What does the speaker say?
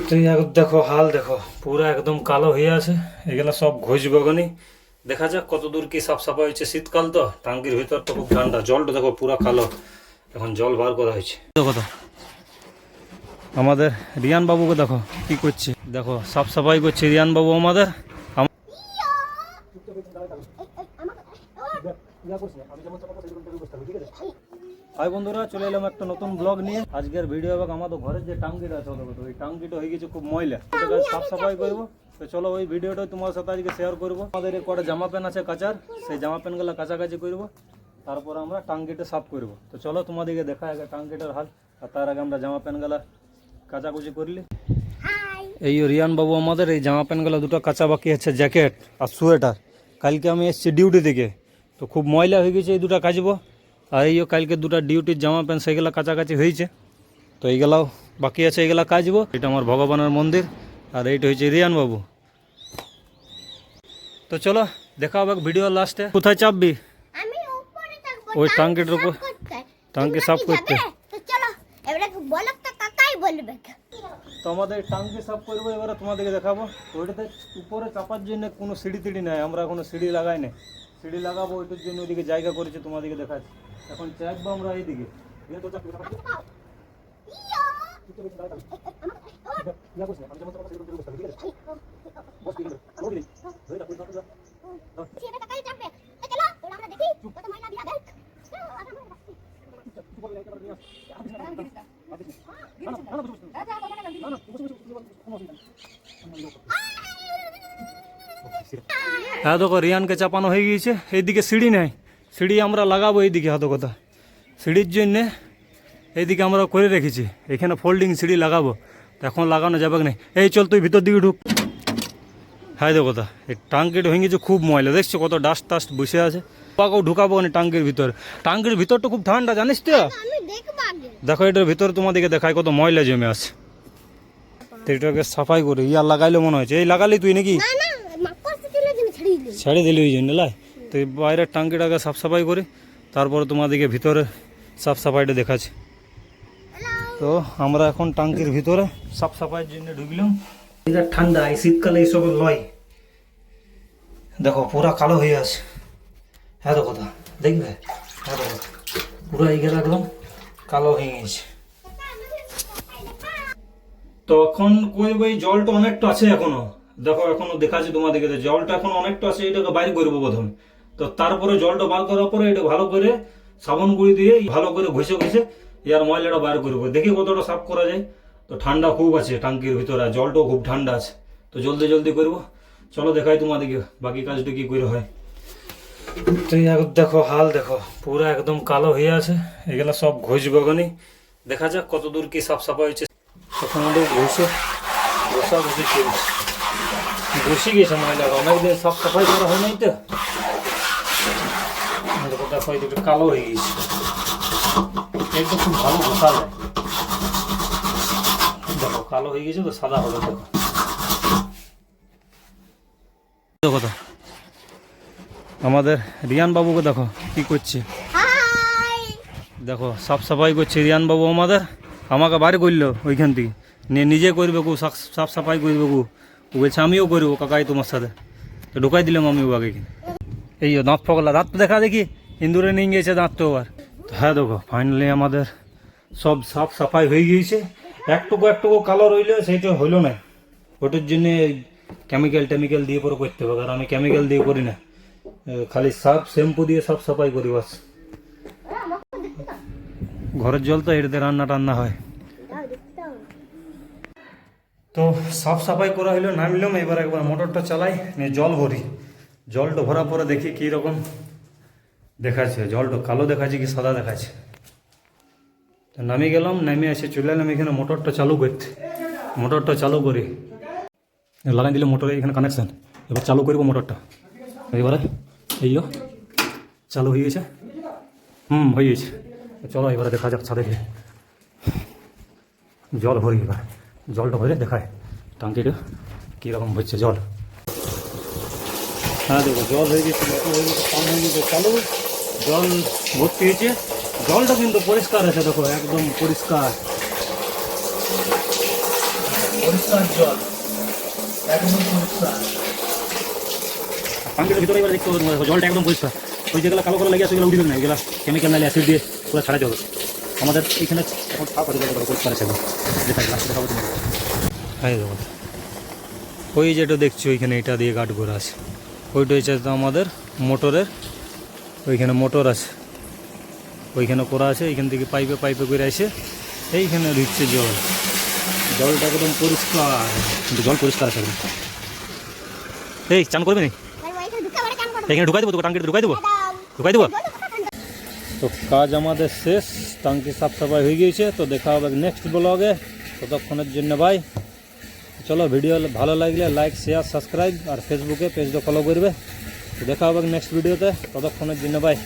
তো দেখো হাল দেখো পুরো একদম কালো হয়ে আছে। এগুলা সব ঘুষ বগনি। দেখা যাক কত দূর কি সাফ সাফাই হয়েছে। শীতকাল তো টাঙ্কির ভিতর তো খুব ঠান্ডা। জলটা দেখো পুরো কালো। এখন জল বার করা হয়েছে। দেখো তো আমাদের রিয়ান বাবুকে দেখো কি করছে। দেখো সাফ সাফাই করছে রিয়ান বাবু আমাদের। হাই বন্ধুরা, চলে এলাম একটা নতুন ব্লগ নিয়ে। আজকের ভিডিও এবং আমাদের ঘরের যে টাঙ্কিটা আছে ওই টাঙ্কিটা হয়ে গেছে খুব ময়লা। ওটাকে সাফ সাফাই করবো। তো চলো ওই ভিডিওটা তোমার সাথে আজকে শেয়ার করবো। আমাদের কটা জামা প্যান্ট আছে কাচার, সেই জামা প্যান্টগুলো কাছাকাছি করবো, তারপর আমরা টাঙ্কিটা সাফ করবো। তো চলো তোমাদেরকে দেখা আগে টাঙ্কিটার হাল, আর তার আগে আমরা জামা প্যান্টগুলো কাচাকুচি করলি। এই রিয়ান বাবু আমাদের এই জামা প্যান্টগুলো দুটো কাঁচা বাকি আছে, জ্যাকেট আর সোয়েটার। কালকে আমি এসেছি ডিউটি থেকে, তো খুব ময়লা হয়ে গেছে, এই দুটো কাচবো। আর এই কালকে দুটো ডিউটির জামা প্যান্ট সেগুলো কাছাকাছি হয়েছে, তো এইগুলাও বাকি আছে, এইগুলা কাচবো। এটা আমার ভগবানের মন্দির, আর এইটা হচ্ছে রিয়ান বাবু। তো চলো দেখা হবে ভিডিও লাস্টে। কোথায় চাপবি? ওই টাঙ্কিটার উপর, টাঙ্কি সাফ করতে। তো আমাদের টাঙ্কি সাফ করবো, এবারে তোমাদেরকে দেখাবো। ওইটাতে উপরে চাপার জন্য কোনো সিঁড়ি টিড়ি নাই, আমরা কোনো সিঁড়ি লাগাই না। সিঁড়ি লাগাবো ওইটার জন্য ওইদিকে জায়গা করেছে, তোমাদেরকে দেখাচ্ছি। এখন চাপবো আমরা এইদিকে। হ্যাঁ দেখো রিয়ানকে চাপানো হয়ে গিয়েছে। এইদিকে সিঁড়ি নেই, সিঁড়ি আমরা লাগাবো এইদিকে। হাতো কথা সিঁড়ির জন্যে এইদিকে আমরা করে রেখেছি, এখানে ফোল্ডিং সিঁড়ি লাগাবো। এখন লাগানো যাবে না। এই চল তুই ভিতর দিকে ঢুক। হ্যাঁ দেখো কথা এই টাঙ্কিটা হয়ে গেছে খুব ময়লা, দেখছো কত ডাস্ট টাস্ট বসে আছে। পাকেও ঢুকাবো না টাঙ্কির ভিতরে। টাঙ্কির ভিতরটা খুব ঠান্ডা জানিস তো। দেখো এটার ভিতরে তোমাদেরকে দেখায় কত ময়লা জমে আছে। তো এটাকে সাফাই করে ইয়ার লাগাইলে মনে হয়েছে। এই লাগালি তুই নাকি? ছেড়ে দিলি ওই জন্য লাই। তো বাইরের টাঙ্কিটাকে সাফ সাফাই করি, তারপরে তোমাদেরকে ভিতরে সাফ সাফাইটা দেখাচ্ছি। তো আমরা এখন টাঙ্কির ভিতরে সাফ সাফাইয়ের জন্য ঢুকলাম। এটা ঠান্ডা, এই শীতকালে এইসব লয়। দেখো পুরা কালো হয়ে আছে। হ্যাঁ তো কথা দেখবে। হ্যাঁ তো পুরো এইগুলো একদম কালো হয়ে গেছে। তো এখন করবো, এই জলটা অনেকটা আছে এখনো। দেখো এখনো দেখাচ্ছি তোমাদেরকে, জলটা এখন অনেকটা আছে। এটাকে বাইর করবো প্রথমে। তো তারপরে জলটা বার করার পরে এটা ভালো করে সাবান গুঁড়ি দিয়ে ভালো করে ঘষে ঘষে ইয়ার ময়লাটা বার করবো, দেখি কতটা সাফ করা যায়। তো ঠান্ডা খুব আছে টাঙ্কির ভিতরে, জলটাও খুব ঠান্ডা আছে। তো জলদি জলদি করবো। চলো দেখাই তোমাদেরকে বাকি কাজটা কি করে হয়। তো দেখো হাল দেখো পুরো একদম কালো হয়ে আছে। এগুলা সব ঘুষ বগনি। দেখা যাক কত দূর কি সাফ সাফাই হয়েছে। তখন ঘষে ঘষা ঘষে চলছে, বসে গেছে ময়লাটা। অনেকদিন সাফ সাফাই করা হয় নাই তো। দেখো এটা কালো হয়ে গেছে, একদম খুব ভালো ঘষা যায়। দেখো কালো হয়ে গেছে তো সাদা হবে। দেখো দেখো তো আমাদের রিয়ান বাবুকে দেখো কি করছে। দেখো সাফ সাফাই করছে রিয়ান বাবু আমাদের। আমাকে বাড়ি করলো ওইখান থেকে, নিজে করবে কু সাফ সাফাই করবে কু। ও বলছে আমিও করবো কাকাই তোমার সাথে। তো ঢুকাই দিলাম আমিও আগে। এই দাঁত ফগলা, দাঁত দেখা দেখি ইন্দুরে নিয়ে গিয়েছে দাঁত তো আবার। হ্যাঁ দেখো ফাইনালি আমাদের সব সাফ সাফাই হয়ে গিয়েছে। একটুকু একটুকু কালো রইলে সেইটা হইলো না। ওটার জন্যে কেমিক্যাল দিয়ে পরে করতে হবে, কারণ আমি কেমিক্যাল দিয়ে করি না, খালি সার্ফ শ্যাম্পু দিয়ে সাফ সাফাই করি বাস। ঘরের জল তো এটাতে রান্না টান্না হয়। তো সাফ সাফাই করা হইলো, নামলাম। এবার একবার মোটরটা চালাই, নিয়ে জল ভরি। জলটা ভরার পরে দেখি কীরকম দেখাচ্ছে। জলটা কালো দেখাচ্ছে কি সাদা দেখাচ্ছে। তো নামে গেলাম, নামে এসে চলে এলাম এখানে মোটরটা চালু করতে। মোটরটা চালু করি, লাগাই দিলে মোটরে এখানে কানেকশান। এবার চালু করবো মোটরটা। এবারে এই চালু হয়ে গেছে। হয়ে গেছে। চলো এবারে দেখা যাক ছাদে গিয়ে জল ভরি। এবার জলটা ভরে দেখায় টাঙ্কিটা কীরকম হচ্ছে জল। হ্যাঁ দেখো জল হয়ে গেছে, হয়ে গেছে, পান হয়ে গেছে চালু। জল ভর্তি হয়েছে। জলটা কিন্তু পরিষ্কার আছে, দেখো একদম পরিষ্কার। পরিষ্কার জল, একদম পরিষ্কার। ট্যাঙ্কিটার ভিতরে এবার দেখতে হবে জলটা একদম পরিষ্কার। ওই যেগুলো কালো কালো লেগে আছে ওগুলো উঠবে না, ওইগুলো কেমিক্যাল নাহলে অ্যাসিড দিয়ে পুরো ছাড়াতে হবে। আমাদের এইখানে এখন সাফ আছে, পরিষ্কার আছে দেখাবো তোমার। হ্যাঁ দেখো, ওই যেটা দেখছি ওইখানে এটা দিয়ে গার্ড করা আছে, ওইটা হচ্ছে তো আমাদের মোটরের, ওইখানে মোটর আছে, ওইখানে করা আছে। এইখান থেকে পাইপে পাইপে করে আসে এইখানে ঢুকছে জল, জলটা একদম পরিষ্কার, কিন্তু জল পরিষ্কার আছে একদম। এই চান করবে নি? এখানে ঢুকাই দেবো, তো টাঙ্কিটা ঢুকাই দেবো, ঢুকাই দেবো। তো কাজ আমাদের শেষ, টাঙ্কি সাফ সাফাই হয়ে গিয়েছে। তো দেখা হবে নেক্সট ব্লগে, ততক্ষণের জন্য ভাই চলো। ভিডিও ভালো লাগলে লাইক শেয়ার সাবস্ক্রাইব, আর ফেসবুকে পেজটা ফলো করবে। তো দেখা হবে নেক্সট ভিডিওতে, ততক্ষণের জন্য ভাই।